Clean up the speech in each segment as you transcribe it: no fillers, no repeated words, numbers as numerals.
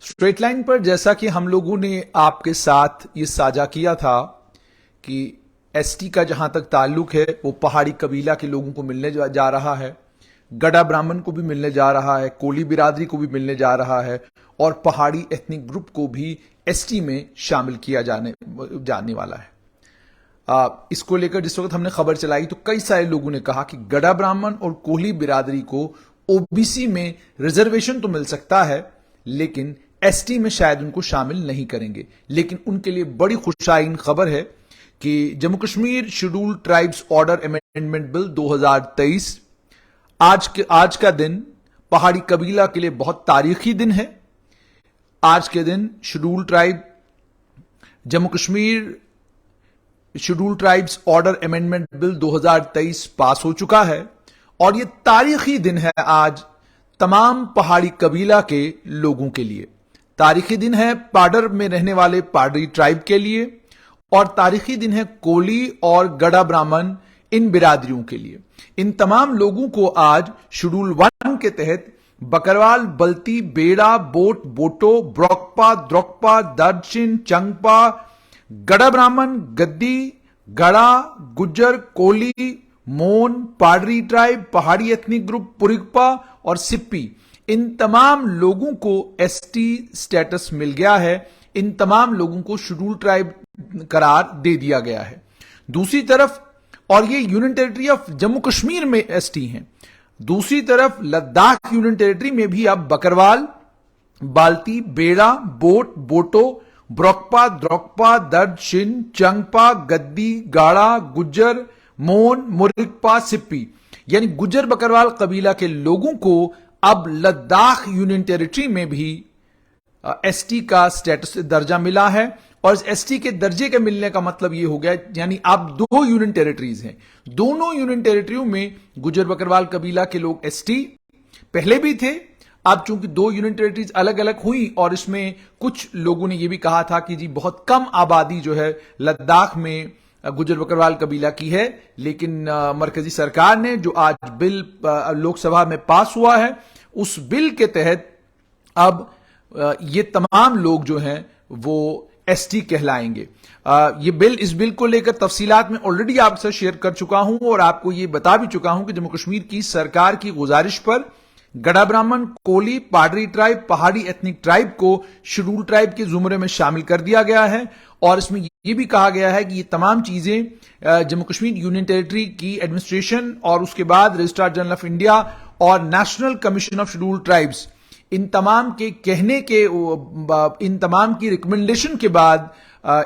Straight line पर जैसा कि हम लोगों ने आपके साथ ये साझा किया था कि एसटी का जहां तक ताल्लुक है वो पहाड़ी कबीला के लोगों को मिलने जा रहा है, गड़ा ब्राह्मण को भी मिलने जा रहा है, कोली बिरादरी को भी मिलने जा रहा है और पहाड़ी एथनिक ग्रुप को भी एसटी में शामिल किया जाने वाला है। इसको लेकर जिस वक्त हमने खबर चलाई तो कई सारे लोगों ने कहा कि गड़ा ब्राह्मण और कोली बिरादरी को ओबीसी में रिजर्वेशन तो मिल सकता है लेकिन एसटी में शायद उनको शामिल नहीं करेंगे। लेकिन उनके लिए बड़ी खुशाइन खबर है कि Jammu Kashmir scheduled tribes order amendment bill 2023 आज का दिन पहाड़ी कबीला के लिए बहुत तारीखी दिन है। आज के दिन Jammu Kashmir scheduled tribes order amendment bill 2023 पास हो चुका है और यह तारीखी दिन है आज तमाम पहाड़ी कबीला के लोगों के लिए। तारीखी दिन है पाडर में रहने वाले पाडरी ट्राइब के लिए और तारीखी दिन है कोली और गड़ा ब्राह्मण इन बिरादरियों के लिए। इन तमाम लोगों को आज शेड्यूल 1 के तहत बकरवाल, बल्ती, बेड़ा, बोट, बोटो, ब्रोकपा, द्रोकपा, दर्दशिन, चंगपा, गड़ा ब्राह्मण, गद्दी, गड़ा, गुज्जर, कोली, मोन, पाडरी ट्राइब, पहाड़ी एथनिक ग्रुप, पुरिगपा और सिप्पी, इन तमाम लोगों को एसटी स्टेटस मिल गया है। इन तमाम लोगों को शेड्यूल ट्राइब करार दे दिया गया है। दूसरी तरफ, और ये union territory of Jammu Kashmir में एसटी हैं, दूसरी तरफ लद्दाख यूनियन टेरिटरी में भी अब बकरवाल, बाल्ती, बेड़ा, बोट, बोटो, ब्रोकपा, द्रोकपा, दर्दशिन, चंगपा, गद्दी, गाड़ा, गुज्जर, मोन, मुरिगपा, सिप्पी यानी गुज्जर बकरवाल कबीला के लोगों को अब लद्दाख यूनियन टेरिटरी में भी एसटी का स्टेटस दर्जा मिला है। और इस एसटी के दर्जे के मिलने का मतलब यह हो गया यानी अब 2 यूनियन टेरिटरीज हैं, दोनों यूनियन टेरिटरियों में गुज्जर बकरवाल कबीला के लोग एसटी पहले भी थे। अब चूंकि 2 यूनियन टेरिटरीज अलग अलग हुई और इसमें कुछ लोगों ने यह भी कहा था कि जी बहुत कम आबादी जो है लद्दाख में गुज्जर बकरवाल कबीला की है, लेकिन मरकजी सरकार ने जो आज बिल लोकसभा में पास हुआ है उस बिल के तहत अब ये तमाम लोग जो हैं वो एसटी कहलाएंगे। इस बिल को लेकर तफसीलात में ऑलरेडी आपसे शेयर कर चुका हूं और आपको ये बता भी चुका हूं कि जम्मू कश्मीर की सरकार की गुजारिश पर गड़ा ब्राह्मण, कोली, पाडरी ट्राइब, पहाड़ी एथनिक ट्राइब को शेड्यूल ट्राइब के जुमरे में शामिल कर दिया गया है और इसमें यह भी कहा गया है कि ये तमाम चीजें जम्मू कश्मीर यूनियन टेरिटरी की एडमिनिस्ट्रेशन और उसके बाद रजिस्ट्रार जनरल ऑफ इंडिया और national commission of schedule tribes in तमाम की रिकमेंडेशन के बाद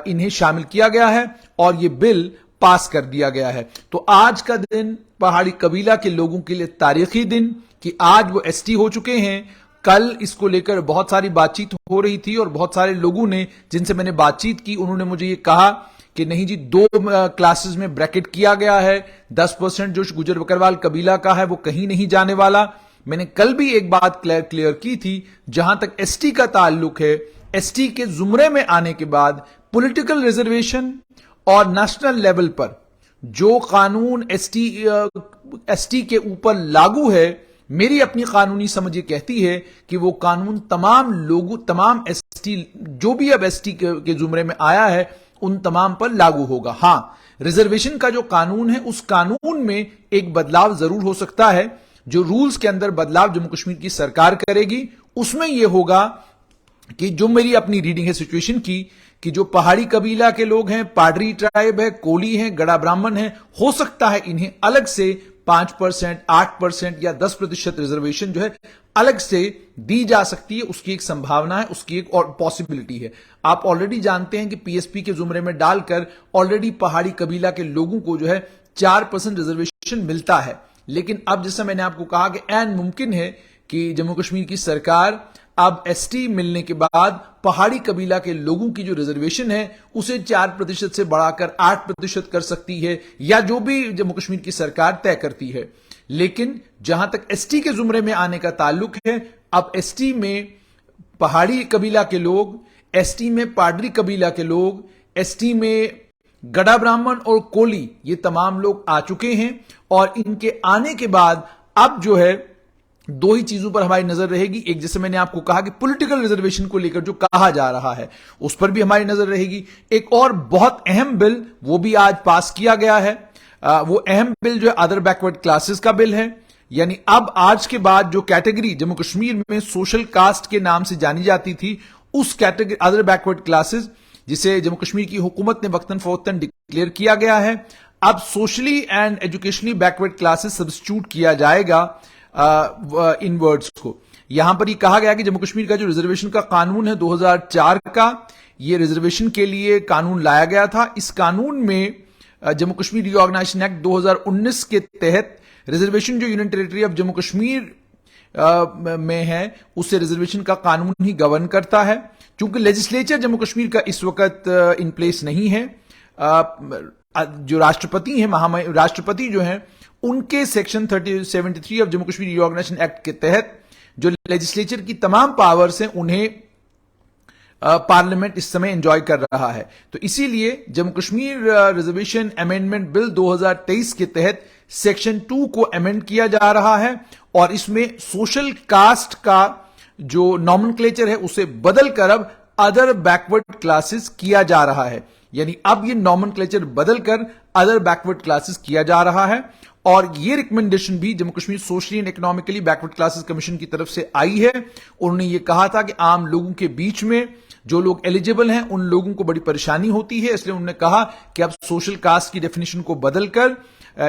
इन्हें शामिल किया गया है और यह बिल पास कर दिया गया है। तो आज का दिन पहाड़ी कबीला के लोगों के लिए तारीखी दिन कि आज वो एसटी हो चुके हैं। कल इसको लेकर बहुत सारी बातचीत हो रही थी और बहुत सारे लोगों ने जिनसे मैंने बातचीत की उन्होंने मुझे ये कहा कि नहीं जी 2 क्लासेस में ब्रैकेट किया गया है, 10% जो गुज्जर बकरवाल कबीला का है वो कहीं नहीं जाने वाला। मैंने कल भी एक बात क्लियर की थी, जहां तक एसटी का ताल्लुक है, एसटी के जुमरे में आने के बाद पॉलिटिकल रिजर्वेशन और नेशनल लेवल पर जो कानून एसटी के ऊपर लागू है, मेरी अपनी कानूनी समझ ये कहती है कि वो कानून तमाम एसटी जो भी अब एसटी के जुमरे में आया है उन तमाम पर लागू होगा। हां, रिजर्वेशन का जो कानून है उस कानून में एक बदलाव जरूर हो सकता है। जो रूल्स के अंदर बदलाव जम्मू कश्मीर की सरकार करेगी उसमें यह होगा कि जो मेरी अपनी रीडिंग है सिचुएशन की कि जो पहाड़ी कबीला के लोग हैं, पाडरी ट्राइब है, कोली है, गड़ा ब्राह्मण है, हो सकता है इन्हें अलग से 5%, 8% या 10% रिजर्वेशन जो है अलग से दी जा सकती है। उसकी एक संभावना है, उसकी एक और पॉसिबिलिटी है। आप ऑलरेडी जानते हैं कि पीएसपी के जुमरे में डालकर ऑलरेडी पहाड़ी कबीला के लोगों को जो है 4% रिजर्वेशन मिलता है। लेकिन अब जैसा मैंने आपको कहा कि ऐन मुमकिन है कि जम्मू कश्मीर की सरकार अब एसटी मिलने के बाद पहाड़ी कबीला के लोगों की जो रिजर्वेशन है उसे 4% से बढ़ाकर 8% कर सकती है या जो भी जम्मू कश्मीर की सरकार तय करती है। लेकिन जहां तक एसटी के जुमरे में आने का ताल्लुक है, अब एसटी में पहाड़ी कबीला के लोग, एसटी में पाडरी कबीला के लोग, एसटी में गड़ा ब्राह्मण और कोली, ये तमाम लोग आ चुके हैं और इनके आने के बाद अब जो है दो ही चीजों पर हमारी नजर रहेगी। एक, जैसे मैंने आपको कहा कि पॉलिटिकल रिजर्वेशन को लेकर जो कहा जा रहा है उस पर भी हमारी नजर रहेगी। एक और बहुत अहम बिल वो भी आज पास किया गया है। वो अहम बिल जो है अदर बैकवर्ड क्लासेस का बिल है। यानी अब आज के बाद जो कैटेगरी जम्मू कश्मीर में सोशल कास्ट के नाम से जानी जाती थी, उस कैटेगरी अदर बैकवर्ड क्लासेस, जिसे जम्मू कश्मीर की हुकूमत ने वक्तन फवक्तन डिक्लेयर किया गया है, अब socially and educationally backward classes substitute किया जाएगा इन वर्ड्स को। यहां पर ये कहा गया कि जम्मू कश्मीर का जो रिजर्वेशन का कानून है 2004 का, ये रिजर्वेशन के लिए कानून लाया गया था। इस कानून में जम्मू कश्मीर रीऑर्गेनाइजेशन एक्ट 2019 के तहत रिजर्वेशन जो union territory of Jammu Kashmir में है, उससे रिजर्वेशन का कानून ही गवर्न करता है। क्योंकि लेजिस्लेचर जम्मू कश्मीर का इस वक्त इन प्लेस नहीं है, जो राष्ट्रपति हैं, राष्ट्रपति जो हैं, उनके section 73 of Jammu Kashmir reorganisation act के तहत जो लेजिस्लेचर की तमाम पावर्स हैं, उन्हें पार्लियामेंट इस समय एंजॉय कर रहा है। तो इसीलिए Jammu Kashmir reservation amendment bill 2023 के तहत सेक्शन 2 को अमेंड किया जा रहा है और इसमें सोशल कास्ट का जो नॉमेनक्लेचर है उसे बदलकर अब अदर बैकवर्ड क्लासेस किया जा रहा है। यानी अब ये नॉमेनक्लेचर बदलकर अदर बैकवर्ड क्लासेस किया जा रहा है। और ये रिकमेंडेशन भी Jammu Kashmir socially and economically backward classes commission की तरफ से आई है। उन्होंने ये कहा था कि आम लोगों के बीच में जो लोग एलिजिबल हैं उन लोगों को बड़ी परेशानी होती है, इसलिए उन्होंने कहा कि अब सोशल कास्ट की डेफिनेशन को बदलकर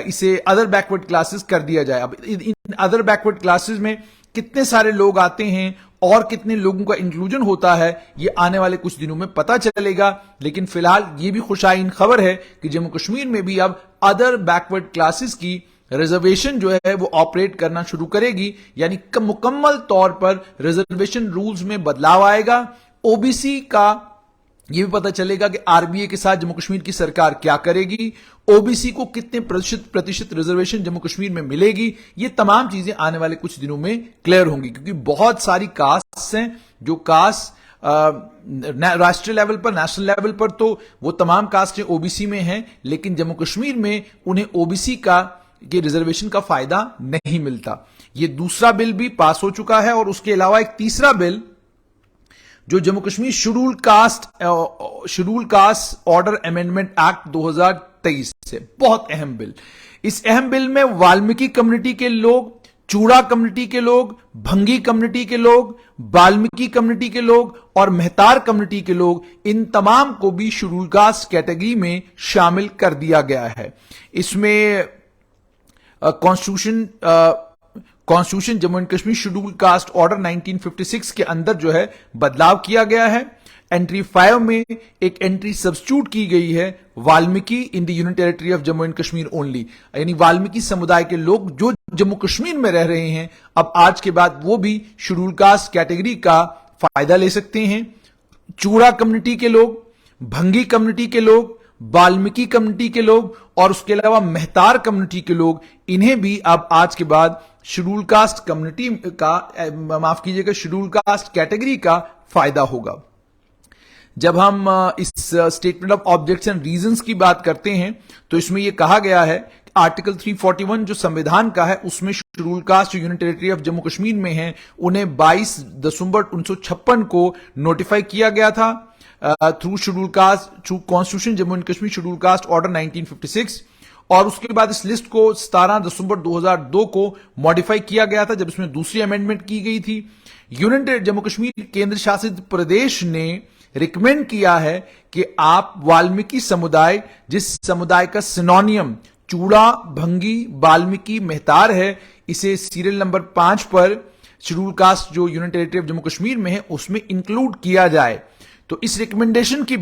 इसे अदर बैकवर्ड क्लासेस कर दिया जाए। अब इन अदर बैकवर्ड क्लासेस में कितने सारे लोग आते हैं और कितने लोगों का इंक्लूजन होता है, ये आने वाले कुछ दिनों में पता चलेगा। लेकिन फिलहाल ये भी खुशाइन खबर है कि जम्मू कश्मीर में भी अब अदर बैकवर्ड क्लासेस की रिजर्वेशन जो है वो ऑपरेट करना शुरू करेगी। यानी मुकम्मल तौर पर रिजर्वेशन रूल्स में बदलाव आएगा। ओबीसी का यह भी पता चलेगा कि आरबीए के साथ जम्मू कश्मीर की सरकार क्या करेगी, ओबीसी को कितने प्रतिशत रिजर्वेशन जम्मू कश्मीर में मिलेगी, ये तमाम चीजें आने वाले कुछ दिनों में क्लियर होंगी। क्योंकि बहुत सारी कास्ट्स हैं जो कास्ट राष्ट्रीय लेवल पर, नेशनल लेवल पर तो वो तमाम कास्टें ओबीसी में हैं, लेकिन जम्मू कश्मीर में उन्हें ओबीसी का ये रिजर्वेशन का फायदा नहीं मिलता। ये दूसरा बिल भी पास हो चुका है। और उसके अलावा एक तीसरा बिल जो Jammu Kashmir schedule caste order amendment act 2023 से, बहुत अहम बिल। इस अहम बिल में वाल्मीकि कम्युनिटी के लोग, चूड़ा कम्युनिटी के लोग, भंगी कम्युनिटी के लोग, वाल्मीकि कम्युनिटी के लोग और मेहतार कम्युनिटी के लोग, इन तमाम को भी शेड्यूल कास्ट कैटेगरी में शामिल कर दिया गया है। इसमें constitution Jammu and Kashmir schedule caste order 1956 के अंदर जो है बदलाव किया गया है। एंट्री 5 में एक एंट्री सब्स्टिट्यूट की गई है, Valmiki in the union territory of Jammu and Kashmir only. यानी वाल्मीकि समुदाय के लोग जो जम्मू कश्मीर में रह रहे हैं, अब आज के बाद वो भी शेड्यूल कास्ट कैटेगरी का फायदा ले सकते हैं। चूड़ा कम्युनिटी के लोग, भंगी कम्युनिटी के लोग, वाल्मीकि कम्युनिटी के लोग और उसके अलावा मेहतार कम्युनिटी के लोग, इन्हें भी अब आज के बाद शेड्यूल कास्ट कम्युनिटी का, माफ कीजिएगा, शेड्यूल कास्ट कैटेगरी का फायदा होगा। जब हम इस statement of objects and reasons की बात करते हैं तो इसमें यह कहा गया है कि आर्टिकल 341 जो संविधान का है, उसमें शेड्यूल कास्ट जो union territory of Jammu Kashmir में है, उन्हें 22 दिसंबर 1956 को नोटिफाई किया गया था through constitution Jammu and Kashmir schedule caste order 1956। और उसके बाद इस लिस्ट को 17 दिसंबर 2002 को मॉडिफाई किया गया था, जब इसमें दूसरी अमेंडमेंट की गई थी। यूनियन जम्मू कश्मीर केंद्र शासित प्रदेश ने रिकमेंड किया है कि आप वाल्मीकि समुदाय, जिस समुदाय का सिनोनियम चूड़ा, भंगी, वाल्मीकि, मेहतार है, इसे सीरियल नंबर 5 पर शेड्यूल कास्ट जो union territory of Jammu Kashmir में है उसमें इंक्लूड किया जाए। तो इस रिकमेंडेशन की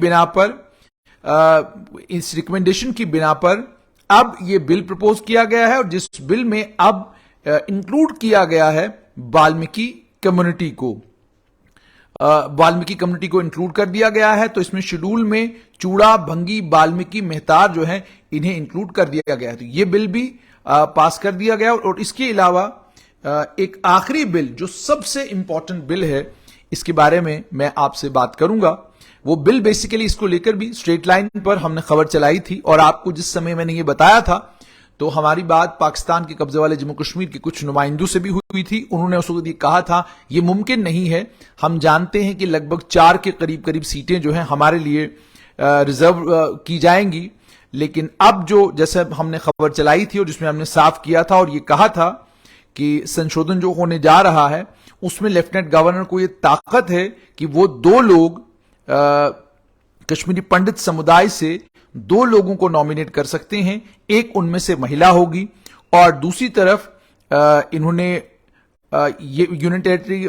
बिना पर अब यह बिल प्रपोज किया गया है, और जिस बिल में अब इंक्लूड किया गया है वाल्मीकि कम्युनिटी को, वाल्मीकि कम्युनिटी को इंक्लूड कर दिया गया है। तो इसमें शेड्यूल में चूड़ा, भंगी, वाल्मीकि, मेहतार जो है, इन्हें इंक्लूड कर दिया गया है। तो यह बिल भी पास कर दिया गया। और इसके अलावा एक आखिरी बिल जो सबसे इंपॉर्टेंट बिल है, इसके बारे में मैं आपसे बात करूंगा। वो बिल बेसिकली, इसको लेकर भी स्ट्रेट लाइन पर हमने खबर चलाई थी और आपको जिस समय मैंने ये बताया था तो हमारी बात पाकिस्तान के कब्जे वाले जम्मू कश्मीर के कुछ नुमाइंदों से भी हुई थी। उन्होंने उस वक्त ये कहा था ये मुमकिन नहीं है, हम जानते हैं कि लगभग 4 के करीब करीब सीटें जो हैं हमारे लिए रिजर्व की जाएंगी, लेकिन अब जो जैसे हमने खबर चलाई थी और जिसमें हमने साफ किया था और ये कहा था कि संशोधन जो होने जा रहा है उसमें लेफ्टिनेंट गवर्नर को ये ताकत है कि वो 2 लोग कश्मीरी पंडित समुदाय से 2 लोगों को नॉमिनेट कर सकते हैं, एक उनमें से महिला होगी और दूसरी तरफ इन्होंने ये यूनियन टेरिटरी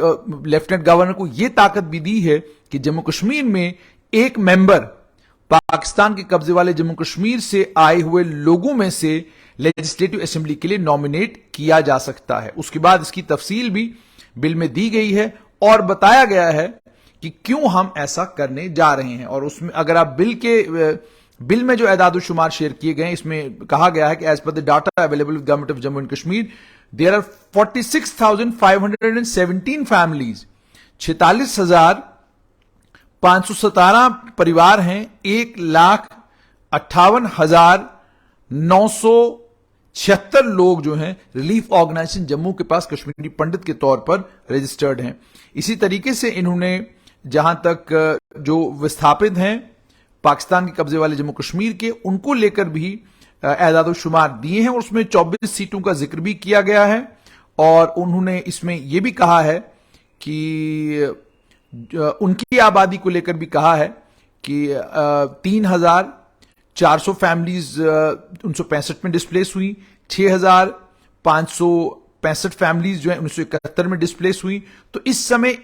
लेफ्टिनेंट गवर्नर को यह ताकत भी दी है कि जम्मू कश्मीर में एक मेंबर पाकिस्तान के कब्जे वाले जम्मू कश्मीर से आए हुए लोगों में से लेजिस्लेटिव असेंबली के लिए नॉमिनेट किया जा सकता है। उसके बाद इसकी तफसील भी बिल में दी गई है और बताया गया है कि क्यों हम ऐसा करने जा रहे हैं। और उसमें अगर आप बिल में जो एदाद शुमार शेयर किए गए इसमें कहा गया है कि as per the data available with government of Jammu and Kashmir there are 46,517 families, 46,517 परिवार हैं, 1,58,976 लोग जो हैं रिलीफ ऑर्गेनाइजेशन जम्मू के पास कश्मीरी पंडित के तौर पर रजिस्टर्ड हैं। इसी तरीके से इन्होंने जहां तक जो विस्थापित हैं पाकिस्तान के कब्जे वाले जम्मू कश्मीर के, उनको लेकर भी एदाद शुमार दिए हैं और उसमें 24 सीटों का जिक्र भी किया गया है। और उन्होंने इसमें यह भी कहा है कि उनकी आबादी को लेकर भी कहा है कि 3,400 फैमिलीज 1965 में डिस्प्लेस हुई, 6,565 फैमिलीज जो है 1971 में डिस्प्लेस हुई। तो इस समय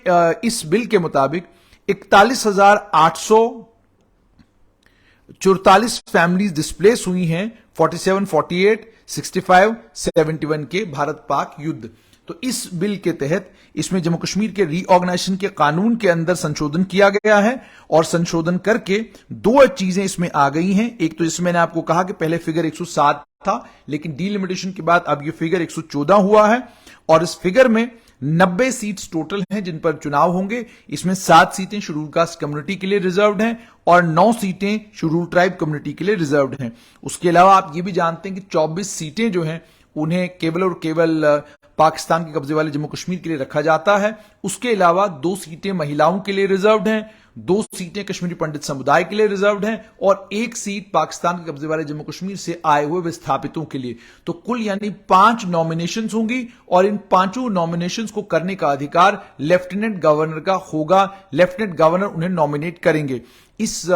इस बिल के मुताबिक 41,844 फैमिलीज डिस्प्लेस हुई हैं 47, 48, 65, 71 के भारत पाक युद्ध। तो इस बिल के तहत इसमें जम्मू कश्मीर के रीऑर्गेनाइजेशन के कानून के अंदर संशोधन किया गया है और संशोधन करके 2 चीजें इसमें आ गई हैं। एक तो जिसमें मैंने आपको कहा कि पहले फिगर 107 था, लेकिन डीलिमिटेशन के बाद अब यह फिगर 114 हुआ है और इस फिगर में 90 सीट्स टोटल हैं जिन पर चुनाव होंगे। इसमें 7 सीटें शेड्यूल कास्ट कम्युनिटी के लिए रिजर्व्ड हैं और 9 सीटें शेड्यूल ट्राइब कम्युनिटी के लिए रिजर्व्ड हैं। उसके अलावा आप ये भी जानते हैं कि 24 सीटें जो हैं उन्हें केवल और केवल पाकिस्तान के कब्जे वाले जम्मू कश्मीर के लिए रखा जाता है। उसके अलावा 2 सीटें महिलाओं के लिए रिजर्व्ड हैं, 2 सीटें कश्मीरी पंडित समुदाय के लिए रिजर्व्ड हैं और 1 सीट पाकिस्तान के कब्जे वाले जम्मू कश्मीर से आए हुए विस्थापितों के लिए। तो कुल यानी 5 नॉमिनेशंस होंगी और इन 5 नॉमिनेशंस को करने का अधिकार लेफ्टिनेंट गवर्नर का होगा। लेफ्टिनेंट गवर्नर उन्हें नॉमिनेट करेंगे। इस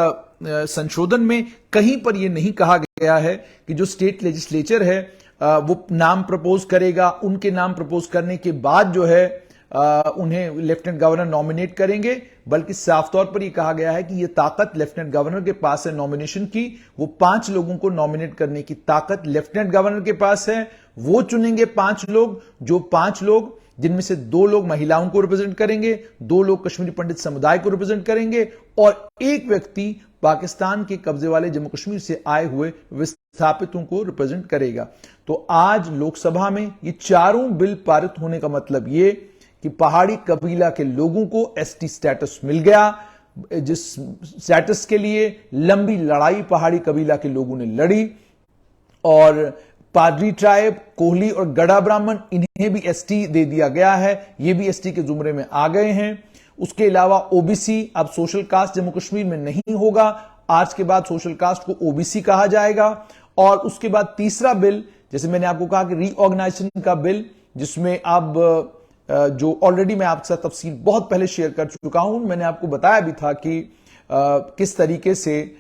संशोधन में कहीं पर यह नहीं कहा गया है कि जो स्टेट लेजिस्लेचर है वो नाम प्रपोज करेगा, उनके नाम प्रपोज करने के बाद जो है उन्हें लेफ्टिनेंट गवर्नर नॉमिनेट करेंगे, बल्कि साफ तौर पर यह कहा गया है कि यह ताकत लेफ्टिनेंट गवर्नर के पास है नॉमिनेशन की। वो 5 लोगों को नॉमिनेट करने की ताकत लेफ्टिनेंट गवर्नर के पास है। वो चुनेंगे 5 लोग, जो 5 लोग जिनमें से 2 लोग महिलाओं को रिप्रेजेंट करेंगे, 2 लोग कश्मीरी पंडित समुदाय को रिप्रेजेंट करेंगे और एक व्यक्ति पाकिस्तान के कब्जे वाले जम्मू कश्मीर से आए हुए विस्थापितों को रिप्रेजेंट करेगा। तो आज लोकसभा में ये चारों बिल पारित होने का मतलब ये कि पहाड़ी कबीला के लोगों को एसटी स्टेटस मिल गया, जिस स्टेटस के लिए लंबी लड़ाई पहाड़ी कबीला के लोगों ने लड़ी। और पादरी ट्राइब, कोहली और गढ़ा ब्राह्मण, इन्हें भी एसटी दे दिया गया है, ये भी एसटी के जुमरे में आ गए हैं। उसके अलावा ओबीसी, अब सोशल कास्ट जम्मू कश्मीर में नहीं होगा, आज के बाद सोशल कास्ट को ओबीसी कहा जाएगा। और उसके बाद तीसरा बिल, जैसे मैंने आपको कहा कि रीऑर्गेनाइजेशन का बिल, जिसमें अब जो ऑलरेडी मैं आपके साथ तफसील बहुत पहले शेयर कर चुका हूं, मैंने आपको बताया भी था कि किस तरीके से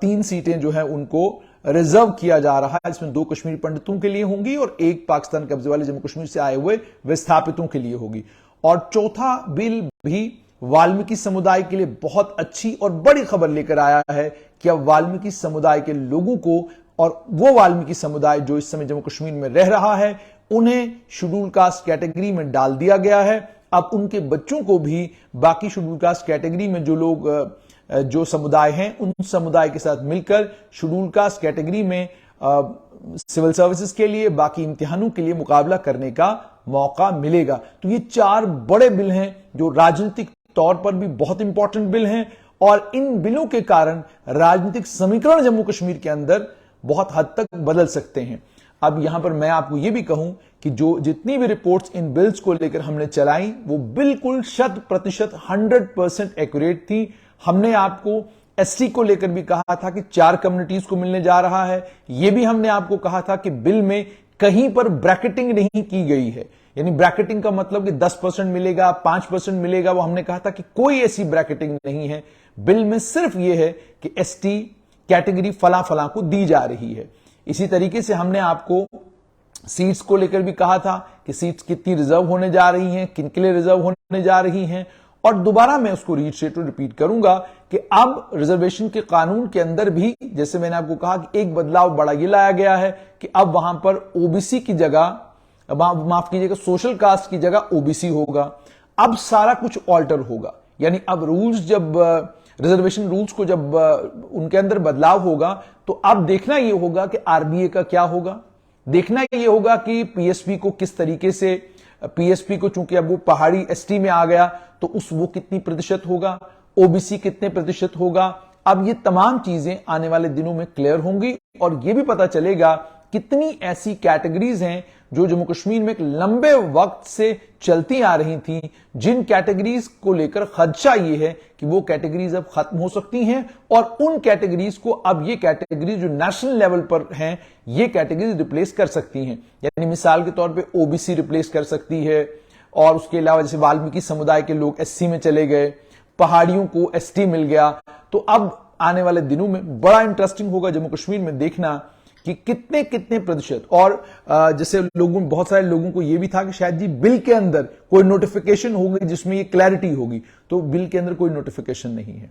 3 सीटें जो है उनको रिजर्व किया जा रहा है, इसमें 2 कश्मीरी पंडितों के लिए होंगी और 1 पाकिस्तान कब्जे वाले जम्मू कश्मीर से आए हुए विस्थापितों के लिए होगी। और चौथा बिल भी वाल्मीकि समुदाय के लिए बहुत अच्छी और बड़ी खबर लेकर आया है कि अब वाल्मीकि समुदाय के लोगों को, और वो वाल्मीकि समुदाय जो इस समय जम्मू कश्मीर में रह रहा है, उन्हें शेड्यूल कास्ट कैटेगरी में डाल दिया गया है। अब उनके बच्चों को भी बाकी शेड्यूल कास्ट कैटेगरी में जो लोग जो समुदाय हैं उन समुदाय के साथ मिलकर शेड्यूल कास्ट कैटेगरी में सिविल सर्विसेज के लिए, बाकी इम्तिहानों के लिए मुकाबला करने का मौका मिलेगा। तो ये 4 बड़े बिल हैं जो राजनीतिक तौर पर भी बहुत इंपॉर्टेंट बिल हैं और इन बिलों के कारण राजनीतिक समीकरण जम्मू कश्मीर के अंदर बहुत हद तक बदल सकते हैं। अब यहां पर मैं आपको यह भी कहूं कि जो जितनी भी रिपोर्ट्स इन बिल्स को लेकर हमने चलाई वो बिल्कुल 100% एक्यूरेट थी। हमने आपको एसटी को लेकर भी कहा था कि 4 कम्युनिटीज को मिलने जा रहा है। यह भी हमने आपको कहा था कि बिल में कहीं पर ब्रैकेटिंग नहीं की गई है, यानी ब्रैकेटिंग का मतलब कि 10% मिलेगा, 5% मिलेगा, वो हमने कहा था कि कोई ऐसी ब्रैकेटिंग नहीं है। बिल में सिर्फ यह है कि एसटी कैटेगरी फला फला को दी जा रही है। इसी तरीके से हमने आपको सीट्स को लेकर भी कहा था कि सीट्स कितनी रिजर्व होने जा रही हैं, किन के लिए रिजर्व होने जा रही हैं। और दोबारा मैं उसको रिपीट करूंगा कि अब रिजर्वेशन के कानून के अंदर भी, जैसे मैंने आपको कहा कि एक बदलाव बड़ा ये लाया गया है कि अब वहां पर ओबीसी की जगह, माफ कीजिएगा, सोशल कास्ट की जगह ओबीसी होगा। अब सारा कुछ ऑल्टर होगा, यानी अब रूल्स, जब रिजर्वेशन रूल्स को जब उनके अंदर बदलाव होगा तो अब देखना यह होगा कि आरबीए का क्या होगा, देखना यह होगा कि पीएसपी को किस तरीके से, पीएसपी को चूंकि अब वो पहाड़ी एसटी में आ गया तो वो कितनी प्रतिशत होगा, ओबीसी कितने प्रतिशत होगा। अब ये तमाम चीजें आने वाले दिनों में क्लियर होंगी और यह भी पता चलेगा कितनी ऐसी कैटेगरीज हैं जो जम्मू कश्मीर में एक लंबे वक्त से चलती आ रही थी, जिन कैटेगरीज को लेकर खदशा यह है कि वो कैटेगरीज अब खत्म हो सकती हैं और उन कैटेगरीज को अब ये कैटेगरीज जो नेशनल लेवल पर हैं ये कैटेगरीज रिप्लेस कर सकती हैं। यानी मिसाल के तौर पे ओबीसी रिप्लेस कर सकती है, और उसके अलावा जैसे वाल्मीकि समुदाय के लोग एससी में चले गए, पहाड़ियों को एसटी मिल गया। तो अब आने वाले दिनों में बड़ा इंटरेस्टिंग होगा जम्मू कश्मीर में देखना कि कितने कितने प्रतिशत। और जैसे लोगों, बहुत सारे लोगों को यह भी था कि शायद जी बिल के अंदर कोई नोटिफिकेशन होगी जिसमें ये क्लैरिटी होगी, तो बिल के अंदर कोई नोटिफिकेशन नहीं है।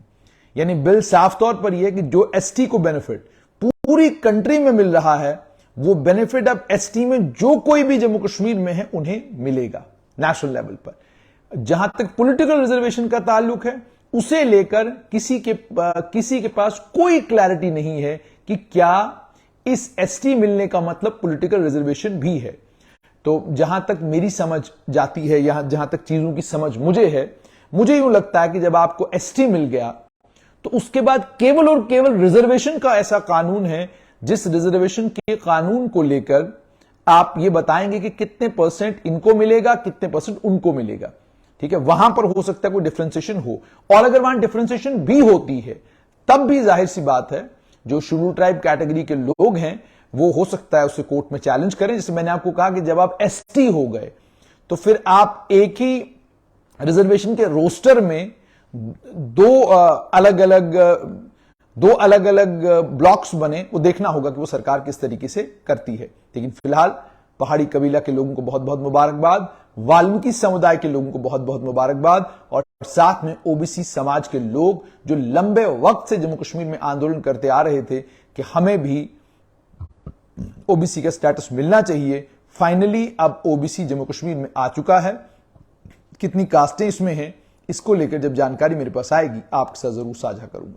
यानी बिल साफ तौर पर यह है कि जो एसटी को बेनिफिट पूरी कंट्री में मिल रहा है वो बेनिफिट अब एसटी में जो कोई भी जम्मू कश्मीर में है उन्हें मिलेगा नेशनल लेवल पर। जहां तक पॉलिटिकल रिजर्वेशन का ताल्लुक है उसे लेकर किसी के पास कोई क्लैरिटी नहीं है कि क्या इस एसटी मिलने का मतलब पॉलिटिकल रिजर्वेशन भी है। तो जहां तक मेरी समझ जाती है, यहां जहां तक चीजों की समझ मुझे है, मुझे यूं लगता है कि जब आपको एसटी मिल गया तो उसके बाद केवल और केवल रिजर्वेशन का ऐसा कानून है जिस रिजर्वेशन के कानून को लेकर आप ये बताएंगे कि कितने परसेंट इनको मिलेगा, कितने परसेंट उनको मिलेगा। ठीक है, वहां पर हो सकता है कोई डिफरेंशिएशन हो, और अगर वहां डिफरेंशिएशन भी होती है तब भी जाहिर सी बात है जो शेड्यूल ट्राइब कैटेगरी के लोग हैं वो हो सकता है उसे कोर्ट में चैलेंज करें। जैसे मैंने आपको कहा कि जब आप एसटी हो गए तो फिर आप एक ही रिजर्वेशन के रोस्टर में दो अलग अलग ब्लॉक्स बने, वो देखना होगा कि वो सरकार किस तरीके से करती है। लेकिन फिलहाल पहाड़ी कबीला के लोगों को बहुत बहुत मुबारकबाद, वाल्मीकि समुदाय के लोगों को बहुत बहुत मुबारकबाद, और साथ में ओबीसी समाज के लोग जो लंबे वक्त से जम्मू कश्मीर में आंदोलन करते आ रहे थे कि हमें भी ओबीसी का स्टेटस मिलना चाहिए। फाइनली अब ओबीसी जम्मू कश्मीर में आ चुका है। कितनी कास्टें इसमें हैं इसको लेकर जब जानकारी मेरे पास आएगी आपके साथ जरूर साझा करूंगा।